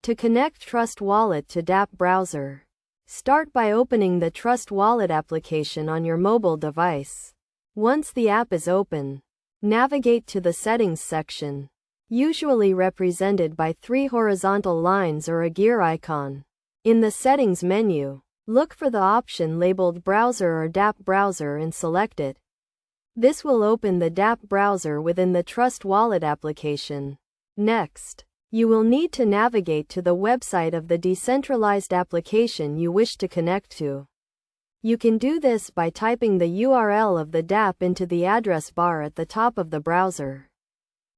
To connect Trust Wallet to DApp browser, start by opening the Trust Wallet application on your mobile device. Once the app is open, navigate to the Settings section, usually represented by 3 horizontal lines or a gear icon. In the Settings menu, look for the option labeled Browser or DApp browser and select it. This will open the DApp browser within the Trust Wallet application. Next, you will need to navigate to the website of the decentralized application you wish to connect to. You can do this by typing the URL of the DApp into the address bar at the top of the browser.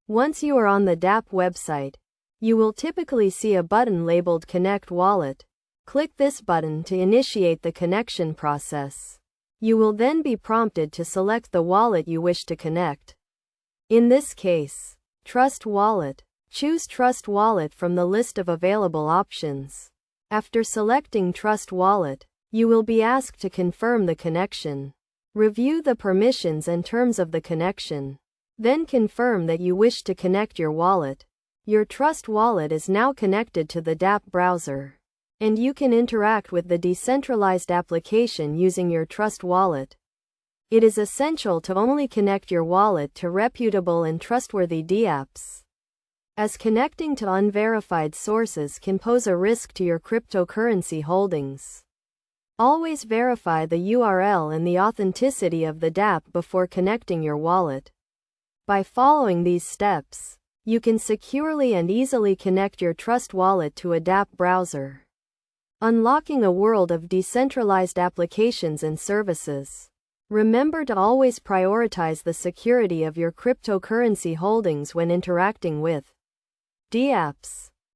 Once you are on the DApp website, you will typically see a button labeled Connect Wallet. Click this button to initiate the connection process. You will then be prompted to select the wallet you wish to connect. In this case, Trust Wallet. Choose Trust Wallet from the list of available options. After selecting Trust Wallet, you will be asked to confirm the connection. Review the permissions and terms of the connection. Then confirm that you wish to connect your wallet. Your Trust Wallet is now connected to the DApp browser, and you can interact with the decentralized application using your Trust Wallet. It is essential to only connect your wallet to reputable and trustworthy DApps, as connecting to unverified sources can pose a risk to your cryptocurrency holdings. Always verify the URL and the authenticity of the DApp before connecting your wallet. By following these steps, you can securely and easily connect your Trust Wallet to a DApp browser, unlocking a world of decentralized applications and services. Remember to always prioritize the security of your cryptocurrency holdings when interacting with DApps.